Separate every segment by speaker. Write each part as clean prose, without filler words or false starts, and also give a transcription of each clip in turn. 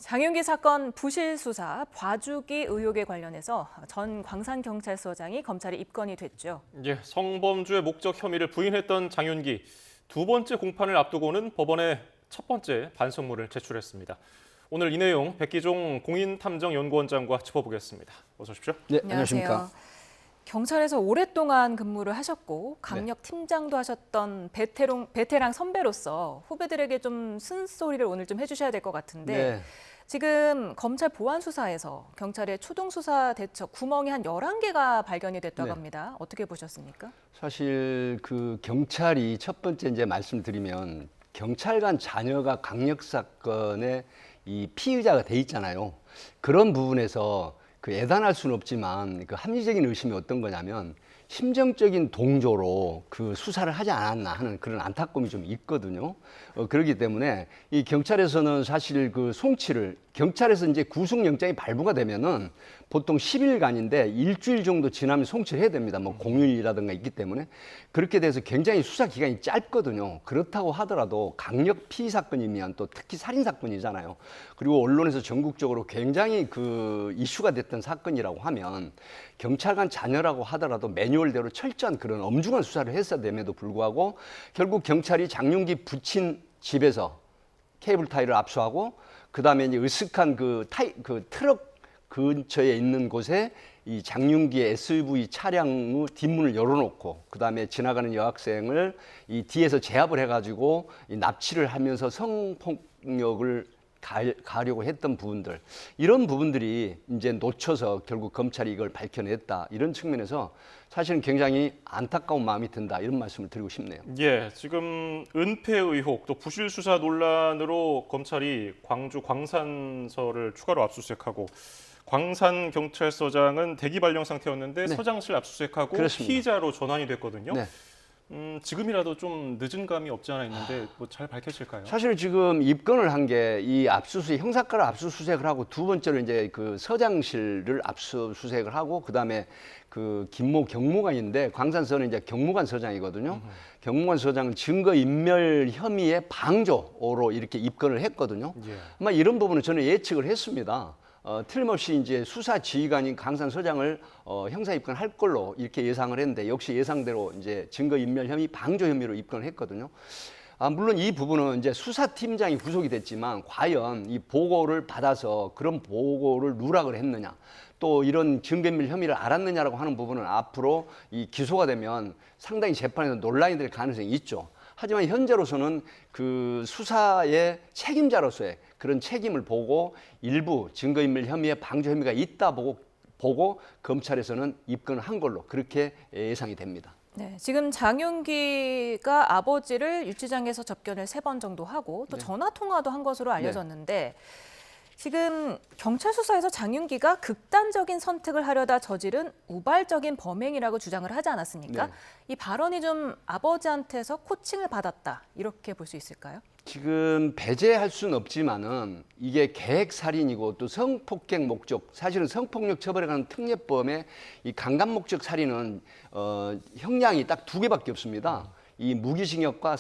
Speaker 1: 장윤기 사건 부실 수사 봐주기 의혹에 관련해서 전 광산경찰서장이 검찰에 입건이 됐죠.
Speaker 2: 예, 성범죄 목적 혐의를 부인했던 장윤기. 두 번째 공판을 앞두고는 법원에 첫 번째 반성문을 제출했습니다. 오늘 이 내용 백기종 공인탐정연구원장과 짚어보겠습니다. 어서 오십시오.
Speaker 3: 네,
Speaker 1: 안녕하세요.
Speaker 3: 안녕하십니까.
Speaker 1: 경찰에서 오랫동안 근무를 하셨고 강력 팀장도 하셨던 베테랑 선배로서 후배들에게 좀 쓴소리를 오늘 좀 해주셔야 될 것 같은데
Speaker 3: 네.
Speaker 1: 지금 검찰 보안 수사에서 경찰의 초동 수사 대처 구멍이 한 11개가 발견이 됐다고
Speaker 3: 네.
Speaker 1: 합니다. 어떻게 보셨습니까?
Speaker 3: 사실 그 경찰이 첫 번째 이제 말씀드리면 경찰관 자녀가 강력 사건의 이 피의자가 돼 있잖아요. 그런 부분에서 그 예단할 수는 없지만 그 합리적인 의심이 어떤 거냐면 심정적인 동조로 그 수사를 하지 않았나 하는 그런 안타까움이 좀 있거든요. 그렇기 때문에 이 경찰에서는 사실 그 송치를 경찰에서 이제 구속영장이 발부가 되면은 보통 10일간인데 일주일 정도 지나면 송치를 해야 됩니다. 뭐 공휴일이라든가 있기 때문에 그렇게 돼서 굉장히 수사 기간이 짧거든요. 그렇다고 하더라도 강력 피의 사건이면 또 특히 살인 사건이잖아요. 그리고 언론에서 전국적으로 굉장히 그 이슈가 됐던 사건이라고 하면 경찰관 자녀라고 하더라도 매뉴얼대로 철저한 그런 엄중한 수사를 했어야 됨에도 불구하고 결국 경찰이 장윤기 부친 집에서 케이블 타이를 압수하고 그다음에 이제 으슥한 그 트럭 근처에 있는 곳에 이 장윤기의 SUV 차량의 뒷문을 열어놓고 그다음에 지나가는 여학생을 이 뒤에서 제압을 해가지고 이 납치를 하면서 성폭력을 가려고 했던 부분들 이런 부분들이 이제 놓쳐서 결국 검찰이 이걸 밝혀냈다 이런 측면에서 사실은 굉장히 안타까운 마음이 든다 이런 말씀을 드리고 싶네요.
Speaker 2: 예, 지금 은폐 의혹 또 부실 수사 논란으로 검찰이 광주 광산서를 추가로 압수수색하고 광산경찰서장은 대기 발령 상태였는데
Speaker 3: 네.
Speaker 2: 서장실 압수수색하고
Speaker 3: 그렇습니다.
Speaker 2: 피의자로 전환이 됐거든요.
Speaker 3: 네.
Speaker 2: 지금이라도 좀 늦은 감이 없지 않아 있는데 뭐 잘 밝혀질까요?
Speaker 3: 사실 지금 입건을 한 게 이 압수수색 형사과를 압수수색을 하고 두 번째로 이제 그 서장실을 압수수색을 하고 그다음에 그 김모 경무관인데 광산서는 이제 경무관 서장이거든요. 경무관 서장은 증거 인멸 혐의의 방조로 이렇게 입건을 했거든요.
Speaker 2: 예.
Speaker 3: 아마 이런 부분은 저는 예측을 했습니다. 틀림없이 이제 수사 지휘관인 강산서장을 형사 입건할 걸로 이렇게 예상을 했는데 역시 예상대로 이제 증거 인멸 혐의 방조 혐의로 입건을 했거든요. 물론 이 부분은 이제 수사팀장이 구속이 됐지만 과연 이 보고를 받아서 그런 보고를 누락을 했느냐 또 이런 증거인멸 혐의를 알았느냐라고 하는 부분은 앞으로 이 기소가 되면 상당히 재판에서 논란이 될 가능성이 있죠. 하지만 현재로서는 그 수사의 책임자로서의 그런 책임을 보고 일부 증거인멸 혐의에 방조 혐의가 있다 보고 검찰에서는 입건을 한 걸로 그렇게 예상이 됩니다.
Speaker 1: 네, 지금 장윤기가 아버지를 유치장에서 접견을 3번 정도 하고 또
Speaker 3: 네.
Speaker 1: 전화 통화도 한 것으로 알려졌는데 지금 경찰 수사에서 장윤기가 극단적인 선택을 하려다 저지른 우발적인 범행이라고 주장을 하지 않았습니까?
Speaker 3: 네.
Speaker 1: 이 발언이 좀 아버지한테서 코칭을 받았다 이렇게 볼 수 있을까요?
Speaker 3: 지금 배제할 수는 없지만은 이게 계획 살인이고 또 성폭행 목적 사실은 성폭력 처벌에 관한 특례법에 이 강간 목적 살인은 형량이 딱 2개밖에 없습니다. 이 무기징역과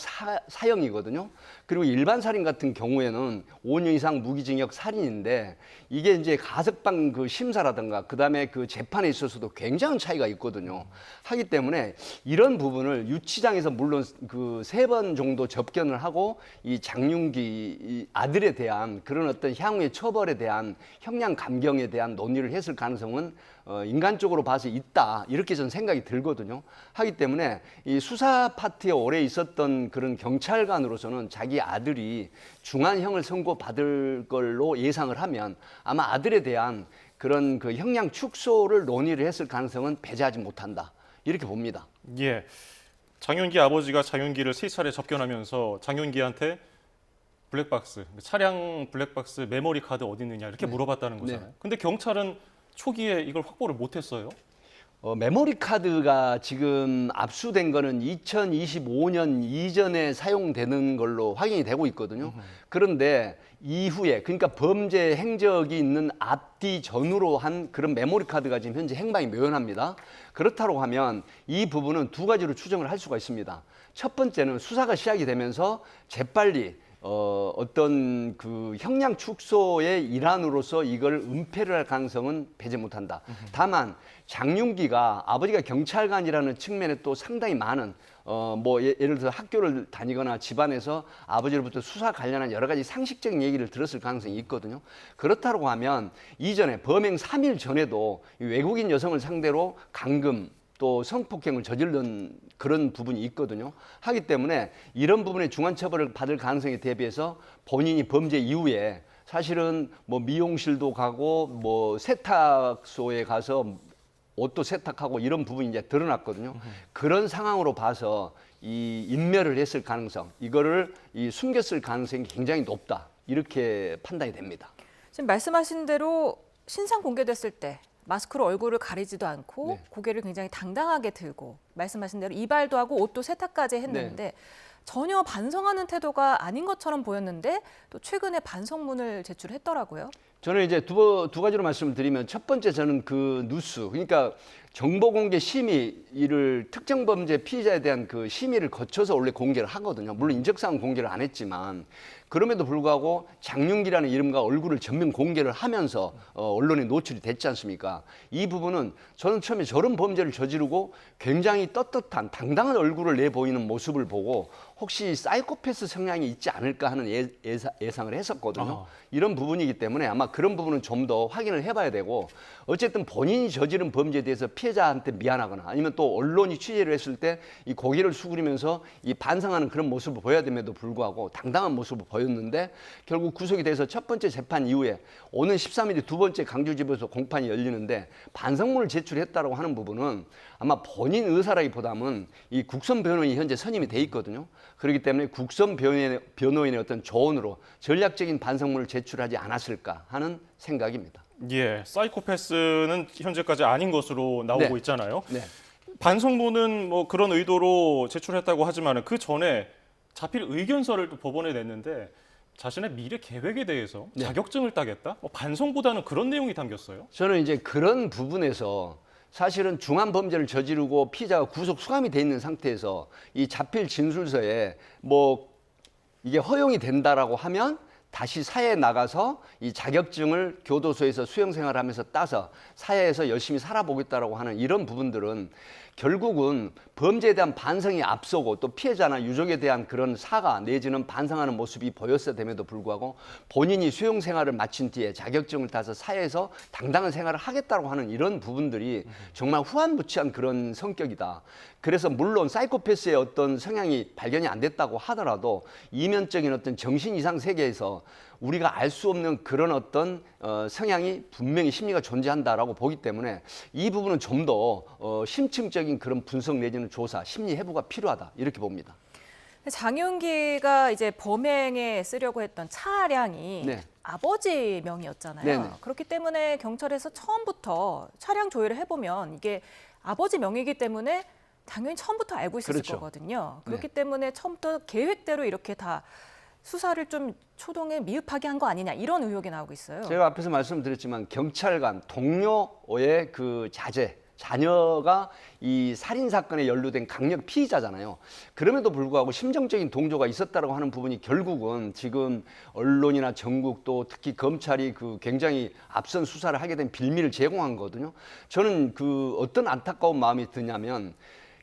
Speaker 3: 사형이거든요. 그리고 일반 살인 같은 경우에는 5년 이상 무기징역 살인인데 이게 이제 가석방 그 심사라든가 그다음에 그 재판에 있어서도 굉장한 차이가 있거든요. 하기 때문에 이런 부분을 유치장에서 물론 그 3번 정도 접견을 하고 이 장윤기 이 아들에 대한 그런 어떤 향후의 처벌에 대한 형량 감경에 대한 논의를 했을 가능성은 인간적으로 봐서 있다 이렇게 저는 생각이 들거든요. 하기 때문에 이 수사 파트에 오래 있었던 그런 경찰관으로서는 자기 아들이 중한형을 선고받을 걸로 예상을 하면 아마 아들에 대한 그런 그 형량 축소를 논의를 했을 가능성은 배제하지 못한다 이렇게 봅니다.
Speaker 2: 예, 장윤기 아버지가 장윤기를 3차례 접견하면서 장윤기한테 블랙박스, 차량 블랙박스 메모리 카드 어디 있느냐 이렇게 물어봤다는 거잖아요.
Speaker 3: 네.
Speaker 2: 근데 경찰은 초기에 이걸 확보를 못했어요.
Speaker 3: 메모리 카드가 지금 압수된 거는 2025년 이전에 사용되는 걸로 확인이 되고 있거든요. 그런데 이후에 그러니까 범죄 행적이 있는 앞뒤 전후로 한 그런 메모리 카드가 지금 현재 행방이 묘연합니다. 그렇다고 하면 이 부분은 2가지로 추정을 할 수가 있습니다. 첫 번째는 수사가 시작이 되면서 재빨리 어떤 그 형량 축소의 일환으로서 이걸 은폐를 할 가능성은 배제 못한다. 다만 장윤기가 아버지가 경찰관이라는 측면에 또 상당히 많은 뭐 예를 들어 학교를 다니거나 집안에서 아버지로부터 수사 관련한 여러 가지 상식적인 얘기를 들었을 가능성이 있거든요. 그렇다고 하면 이전에 범행 3일 전에도 이 외국인 여성을 상대로 감금 또 성폭행을 저지른 그런 부분이 있거든요. 하기 때문에 이런 부분에 중한 처벌을 받을 가능성에 대비해서 본인이 범죄 이후에 사실은 뭐 미용실도 가고 뭐 세탁소에 가서 옷도 세탁하고 이런 부분이 이제 드러났거든요. 그런 상황으로 봐서 이 인멸을 했을 가능성, 이거를 숨겼을 가능성이 굉장히 높다. 이렇게 판단이 됩니다.
Speaker 1: 지금 말씀하신 대로 신상 공개됐을 때 마스크로 얼굴을 가리지도 않고
Speaker 3: 네.
Speaker 1: 고개를 굉장히 당당하게 들고 말씀하신 대로 이발도 하고 옷도 세탁까지 했는데 전혀 반성하는 태도가 아닌 것처럼 보였는데 또 최근에 반성문을 제출했더라고요.
Speaker 3: 저는 이제 두 가지로 말씀을 드리면 첫 번째 저는 그 누수, 그러니까 정보공개 심의를 특정 범죄 피의자에 대한 그 심의를 거쳐서 원래 공개를 하거든요. 물론 인적사항 공개를 안 했지만 그럼에도 불구하고 장윤기라는 이름과 얼굴을 전면 공개를 하면서 언론에 노출이 됐지 않습니까? 이 부분은 저는 처음에 저런 범죄를 저지르고 굉장히 떳떳한 당당한 얼굴을 내보이는 모습을 보고 혹시 사이코패스 성향이 있지 않을까 하는 예상을 했었거든요. 이런 부분이기 때문에 아마 그런 부분은 좀 더 확인을 해봐야 되고 어쨌든 본인이 저지른 범죄에 대해서 피해자한테 미안하거나 아니면 또 언론이 취재를 했을 때 이 고개를 수그리면서 이 반성하는 그런 모습을 보여야 됨에도 불구하고 당당한 모습을 보였는데 결국 구속이 돼서 첫 번째 재판 이후에 오는 13일이 두 번째 강주지법에서 공판이 열리는데 반성문을 제출했다고 하는 부분은 아마 본인 의사라기보다는 이 국선 변호인이 현재 선임이 돼 있거든요. 그렇기 때문에 국선 변호인의 어떤 조언으로 전략적인 반성문을 제출하지 않았을까 하는 생각입니다.
Speaker 2: 예, 사이코패스는 현재까지 아닌 것으로 나오고
Speaker 3: 네.
Speaker 2: 있잖아요.
Speaker 3: 네.
Speaker 2: 반성문은 뭐 그런 의도로 제출했다고 하지만 그 전에 자필 의견서를 또 법원에 냈는데 자신의 미래 계획에 대해서
Speaker 3: 네.
Speaker 2: 자격증을 따겠다? 반성보다는 그런 내용이 담겼어요.
Speaker 3: 저는 이제 그런 부분에서 사실은 중한 범죄를 저지르고 피의자가 구속 수감이 돼 있는 상태에서 이 자필 진술서에 뭐 이게 허용이 된다라고 하면 다시 사회에 나가서 이 자격증을 교도소에서 수용생활하면서 따서 사회에서 열심히 살아보겠다라고 하는 이런 부분들은 결국은 범죄에 대한 반성이 앞서고 또 피해자나 유족에 대한 그런 사과 내지는 반성하는 모습이 보였어야 됨에도 불구하고 본인이 수용생활을 마친 뒤에 자격증을 따서 사회에서 당당한 생활을 하겠다고 하는 이런 부분들이 정말 후한무치한 그런 성격이다. 그래서 물론 사이코패스의 어떤 성향이 발견이 안 됐다고 하더라도 이면적인 어떤 정신 이상 세계에서 우리가 알 수 없는 그런 어떤 성향이 분명히 심리가 존재한다라고 보기 때문에 이 부분은 좀 더 심층적인 그런 분석 내지는 조사, 심리 해부가 필요하다 이렇게 봅니다.
Speaker 1: 장윤기가 이제 범행에 쓰려고 했던 차량이
Speaker 3: 네.
Speaker 1: 아버지 명의였잖아요.
Speaker 3: 네네.
Speaker 1: 그렇기 때문에 경찰에서 처음부터 차량 조회를 해보면 이게 아버지 명의이기 때문에 당연히 처음부터 알고 있었을
Speaker 3: 그렇죠.
Speaker 1: 거거든요. 그렇기
Speaker 3: 네. 때문에
Speaker 1: 처음부터 계획대로 이렇게 다 수사를 좀 초동에 미흡하게 한 거 아니냐 이런 의혹이 나오고 있어요.
Speaker 3: 제가 앞에서 말씀드렸지만 경찰관 동료의 그 자녀가 이 살인 사건에 연루된 강력 피의자잖아요. 그럼에도 불구하고 심정적인 동조가 있었다고 하는 부분이 결국은 지금 언론이나 전국 또 특히 검찰이 그 굉장히 앞선 수사를 하게 된 빌미를 제공한 거거든요. 저는 그 어떤 안타까운 마음이 드냐면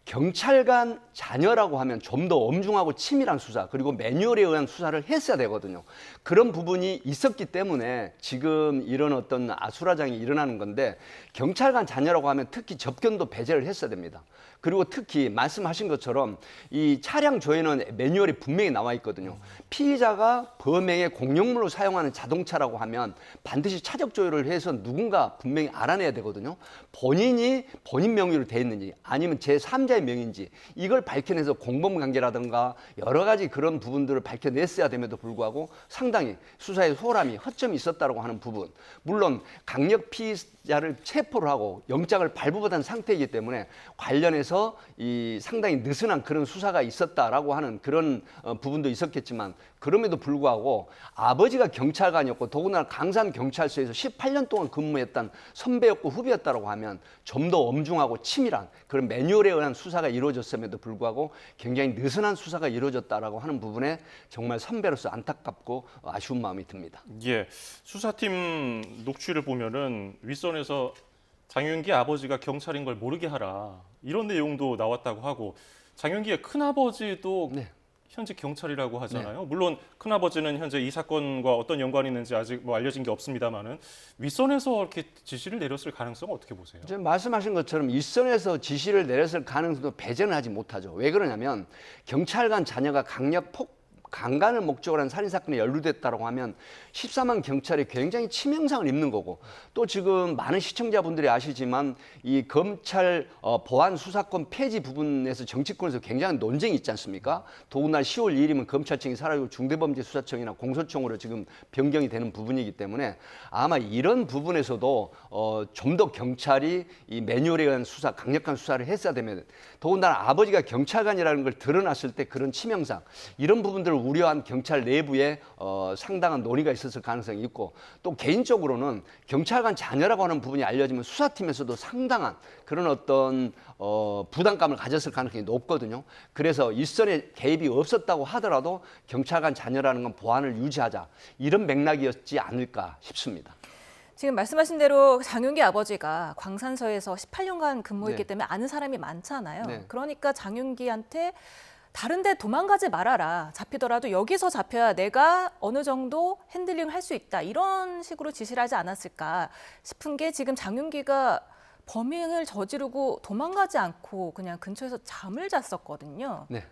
Speaker 3: 경찰관 자녀라고 하면 좀 더 엄중하고 치밀한 수사 그리고 매뉴얼에 의한 수사를 했어야 되거든요. 그런 부분이 있었기 때문에 지금 이런 어떤 아수라장이 일어나는 건데 경찰관 자녀라고 하면 특히 접견도 배제를 했어야 됩니다. 그리고 특히 말씀하신 것처럼 이 차량 조회는 매뉴얼에 분명히 나와 있거든요. 피의자가 범행에 공용물로 사용하는 자동차라고 하면 반드시 차적 조회를 해서 누군가 분명히 알아내야 되거든요. 본인이 본인 명의로 돼 있는지 아니면 제3자의 명의인지 이걸 밝혀내서 공범관계라든가 여러 가지 그런 부분들을 밝혀냈어야 됨에도 불구하고 상당히 수사에 소홀함이 허점이 있었다고 하는 부분. 물론 강력 피의자를 체포를 하고 영장을 발부받은 상태이기 때문에 관련해서 이 상당히 느슨한 그런 수사가 있었다라고 하는 그런 부분도 있었겠지만 그럼에도 불구하고 아버지가 경찰관이었고 더군다나 강산경찰서에서 18년 동안 근무했던 선배였고 후배였다고 하면 좀 더 엄중하고 치밀한 그런 매뉴얼에 의한 수사가 이루어졌음에도 불구하고 굉장히 느슨한 수사가 이루어졌다라고 하는 부분에 정말 선배로서 안타깝고 아쉬운 마음이 듭니다.
Speaker 2: 예, 수사팀 녹취를 보면은 윗선에서 장윤기 아버지가 경찰인 걸 모르게 하라 이런 내용도 나왔다고 하고 장윤기의 큰아버지도
Speaker 3: 네.
Speaker 2: 현재 경찰이라고 하잖아요. 물론 큰아버지는 현재 이 사건과 어떤 연관이 있는지 아직 뭐 알려진 게 없습니다만은 윗선에서 이렇게 지시를 내렸을 가능성은 어떻게 보세요?
Speaker 3: 지금 말씀하신 것처럼 윗선에서 지시를 내렸을 가능성도 배제는 하지 못하죠. 왜 그러냐면 경찰관 자녀가 강간을 목적으로 한 살인사건에 연루됐다고 하면 14만 경찰이 굉장히 치명상을 입는 거고 또 지금 많은 시청자분들이 아시지만 이 검찰 보안 수사권 폐지 부분에서 정치권에서 굉장한 논쟁이 있지 않습니까? 더군다나 10월 2일이면 검찰청이 사라지고 중대범죄수사청이나 공소청으로 지금 변경이 되는 부분이기 때문에 아마 이런 부분에서도 좀 더 경찰이 이 매뉴얼에 의한 수사, 강력한 수사를 했어야 되면 더군다나 아버지가 경찰관이라는 걸 드러났을 때 그런 치명상 이런 부분들을 우려한 경찰 내부에 상당한 논의가 있었을 가능성이 있고 또 개인적으로는 경찰관 자녀라고 하는 부분이 알려지면 수사팀에서도 상당한 그런 어떤 부담감을 가졌을 가능성이 높거든요. 그래서 윗선에 개입이 없었다고 하더라도 경찰관 자녀라는 건 보안을 유지하자 이런 맥락이었지 않을까 싶습니다.
Speaker 1: 지금 말씀하신 대로 장윤기 아버지가 광산서에서 18년간 근무했기
Speaker 3: 네.
Speaker 1: 때문에 아는 사람이 많잖아요.
Speaker 3: 네.
Speaker 1: 그러니까 장윤기한테 다른 데 도망가지 말아라. 잡히더라도 여기서 잡혀야 내가 어느 정도 핸들링을 할 수 있다. 이런 식으로 지시를 하지 않았을까 싶은 게 지금 장윤기가 범행을 저지르고 도망가지 않고 그냥 근처에서 잠을 잤었거든요.
Speaker 3: 네.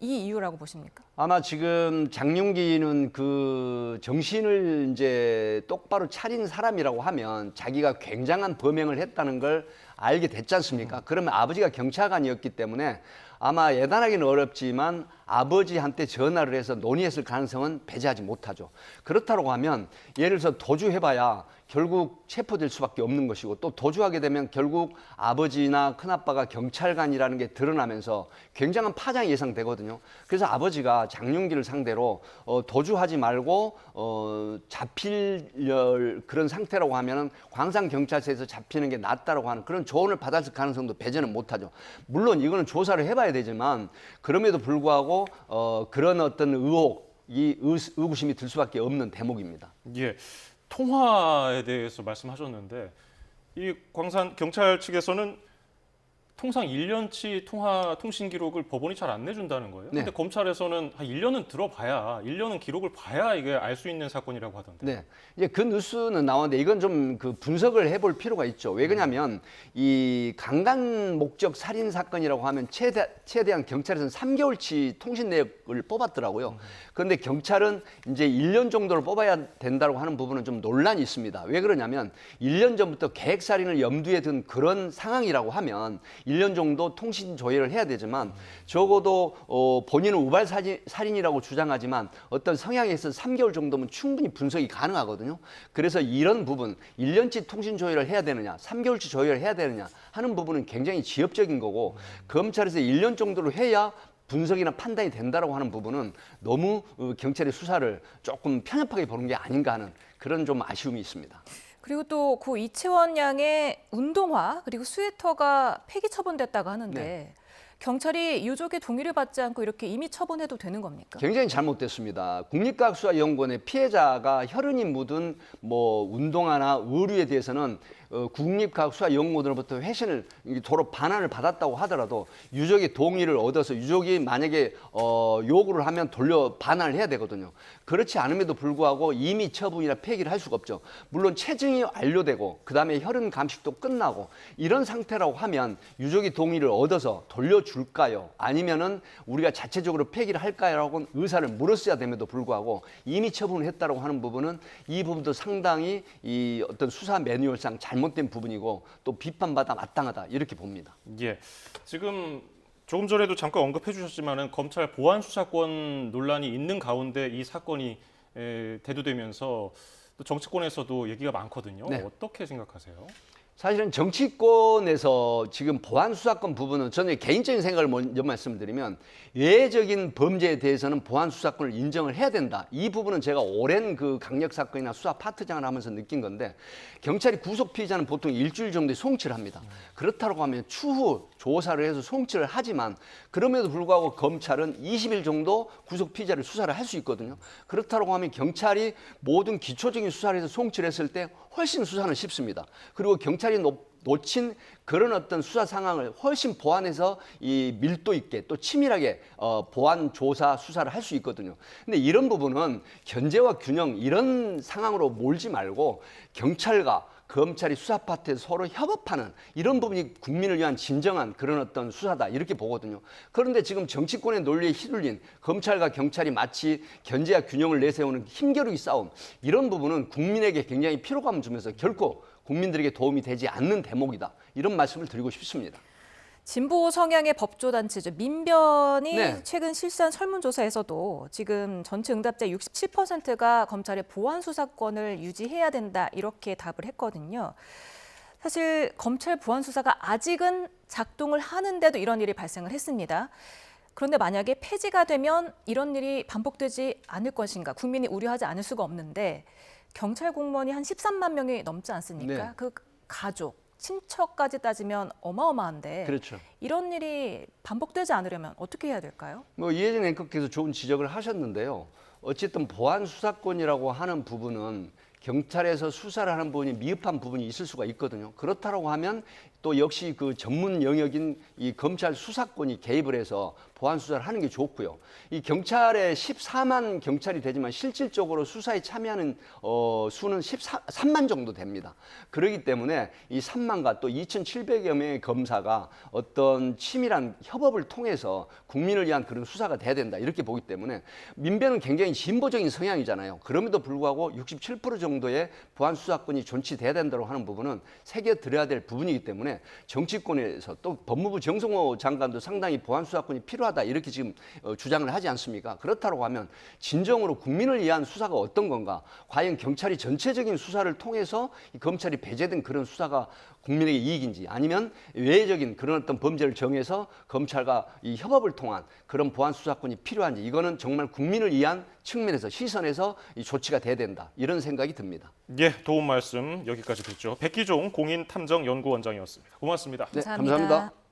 Speaker 1: 이 이유라고 보십니까?
Speaker 3: 아마 지금 장윤기는 그 정신을 이제 똑바로 차린 사람이라고 하면 자기가 굉장한 범행을 했다는 걸 알게 됐지 않습니까? 그러면 아버지가 경찰관이었기 때문에 아마 예단하기는 어렵지만 아버지한테 전화를 해서 논의했을 가능성은 배제하지 못하죠. 그렇다고 하면 예를 들어서 도주해봐야 결국 체포될 수밖에 없는 것이고 또 도주하게 되면 결국 아버지나 큰아빠가 경찰관이라는 게 드러나면서 굉장한 파장이 예상되거든요. 그래서 아버지가 장윤기를 상대로 도주하지 말고 잡힐 그런 상태라고 하면은 광산경찰서에서 잡히는 게 낫다라고 하는 그런 조언을 받았을 가능성도 배제는 못하죠. 물론 이거는 조사를 해봐야 되지만 그럼에도 불구하고 그런 어떤 의구심이 들 수밖에 없는 대목입니다.
Speaker 2: 예, 통화에 대해서 말씀하셨는데 이 광산 경찰 측에서는 통상 1년치 통신 기록을 법원이 잘 안 내준다는 거예요.
Speaker 3: 네.
Speaker 2: 근데 검찰에서는 1년은 들어봐야 1년은 기록을 봐야 이게 알 수 있는 사건이라고 하던데.
Speaker 3: 네, 이제 그 뉴스는 나오는데 이건 좀 그 분석을 해볼 필요가 있죠. 왜 그러냐면 이 강간 목적 살인 사건이라고 하면 최대한 경찰에서는 3개월치 통신 내역을 뽑았더라고요. 그런데 경찰은 이제 1년 정도를 뽑아야 된다고 하는 부분은 좀 논란이 있습니다. 왜 그러냐면 1년 전부터 계획 살인을 염두에 둔 그런 상황이라고 하면 1년 정도 통신 조회를 해야 되지만 적어도 본인은 우발 살인이라고 주장하지만 어떤 성향에 있어서 3개월 정도면 충분히 분석이 가능하거든요. 그래서 이런 부분 1년치 통신 조회를 해야 되느냐 3개월치 조회를 해야 되느냐 하는 부분은 굉장히 지엽적인 거고 검찰에서 1년 정도로 해야 분석이나 판단이 된다라고 하는 부분은 너무 경찰의 수사를 조금 편협하게 보는 게 아닌가 하는 그런 좀 아쉬움이 있습니다.
Speaker 1: 그리고 또 고 이채원 양의 운동화 그리고 스웨터가 폐기 처분됐다고 하는데
Speaker 3: 네.
Speaker 1: 경찰이 유족의 동의를 받지 않고 이렇게 임의 처분해도 되는 겁니까?
Speaker 3: 굉장히 잘못됐습니다. 국립과학수사연구원의 피해자가 혈흔이 묻은 뭐 운동화나 의류에 대해서는 국립과학수사연구원으로부터 회신을 도로 반환을 받았다고 하더라도 유족의 동의를 얻어서 유족이 만약에 요구를 하면 돌려 반환을 해야 되거든요. 그렇지 않음에도 불구하고 임의 처분이나 폐기를 할 수가 없죠. 물론 체증이 완료되고 그다음에 혈흔 감식도 끝나고 이런 상태라고 하면 유족의 동의를 얻어서 돌려줄까요? 아니면은 우리가 자체적으로 폐기를 할까요?라고 의사를 물었어야 됨에도 불구하고 임의 처분을 했다라고 하는 부분은 이 부분도 상당히 이 어떤 수사 매뉴얼상 잘못된 부분이고 또 비판받아 마땅하다 이렇게 봅니다.
Speaker 2: 예, 지금 조금 전에도 잠깐 언급해 주셨지만은 검찰 보안 수사권 논란이 있는 가운데 이 사건이 대두되면서 또 정치권에서도 얘기가 많거든요.
Speaker 3: 네.
Speaker 2: 어떻게 생각하세요?
Speaker 3: 사실은 정치권에서 지금 보안 수사권 부분은 저는 개인적인 생각을 먼저 말씀드리면 예외적인 범죄에 대해서는 보안 수사권을 인정을 해야 된다. 이 부분은 제가 오랜 그 강력 사건이나 수사 파트장을 하면서 느낀 건데 경찰이 구속 피의자는 보통 일주일 정도에 송치를 합니다. 그렇다고 하면 추후 조사를 해서 송치를 하지만 그럼에도 불구하고 검찰은 20일 정도 구속 피의자를 수사를 할 수 있거든요. 그렇다고 하면 경찰이 모든 기초적인 수사를 해서 송치를 했을 때 훨씬 수사는 쉽습니다. 그리고 경찰이 놓친 그런 어떤 수사 상황을 훨씬 보완해서 이 밀도 있게 또 치밀하게 보완 조사 수사를 할 수 있거든요. 근데 이런 부분은 견제와 균형 이런 상황으로 몰지 말고 경찰과 검찰이 수사 파트에서 서로 협업하는 이런 부분이 국민을 위한 진정한 그런 어떤 수사다 이렇게 보거든요. 그런데 지금 정치권의 논리에 휘둘린 검찰과 경찰이 마치 견제와 균형을 내세우는 힘겨루기 싸움 이런 부분은 국민에게 굉장히 피로감을 주면서 결코 국민들에게 도움이 되지 않는 대목이다. 이런 말씀을 드리고 싶습니다.
Speaker 1: 진보 성향의 법조단체죠. 민변이
Speaker 3: 네.
Speaker 1: 최근 실시한 설문조사에서도 지금 전체 응답자 67%가 검찰의 보안 수사권을 유지해야 된다 이렇게 답을 했거든요. 사실 검찰 보안 수사가 아직은 작동을 하는데도 이런 일이 발생을 했습니다. 그런데 만약에 폐지가 되면 이런 일이 반복되지 않을 것인가 국민이 우려하지 않을 수가 없는데 경찰 공무원이 한 13만 명이 넘지 않습니까?
Speaker 3: 네.
Speaker 1: 그 가족, 친척까지 따지면 어마어마한데
Speaker 3: 그렇죠.
Speaker 1: 이런 일이 반복되지 않으려면 어떻게 해야 될까요?
Speaker 3: 뭐 이혜진 앵커께서 좋은 지적을 하셨는데요. 어쨌든 보안 수사권이라고 하는 부분은 경찰에서 수사를 하는 부분이 미흡한 부분이 있을 수가 있거든요. 그렇다고 하면 또 역시 그 전문 영역인 이 검찰 수사권이 개입을 해서 보안 수사를 하는 게 좋고요. 이 경찰에 14만 경찰이 되지만 실질적으로 수사에 참여하는 수는 13만 정도 됩니다. 그렇기 때문에 이 3만과 또 2,700여 명의 검사가 어떤 치밀한 협업을 통해서 국민을 위한 그런 수사가 돼야 된다 이렇게 보기 때문에 민변은 굉장히 진보적인 성향이잖아요. 그럼에도 불구하고 67% 정도의 보안 수사권이 존치돼야 된다고 하는 부분은 새겨들어야 될 부분이기 때문에 정치권에서 또 법무부 정성호 장관도 상당히 보안 수사권이 필요하다 이렇게 지금 주장을 하지 않습니까? 그렇다고 하면 진정으로 국민을 위한 수사가 어떤 건가? 과연 경찰이 전체적인 수사를 통해서 이 검찰이 배제된 그런 수사가 국민에게 이익인지 아니면 외적인 그런 어떤 범죄를 정해서 검찰과 이 협업을 통한 그런 보안 수사권이 필요한지 이거는 정말 국민을 위한 측면에서 시선에서 이 조치가 돼야 된다 이런 생각이 듭니다.
Speaker 2: 예, 도움 말씀 여기까지 듣죠. 백기종 공인탐정연구원장이었습니다. 고맙습니다.
Speaker 3: 네,
Speaker 1: 감사합니다.
Speaker 3: 감사합니다.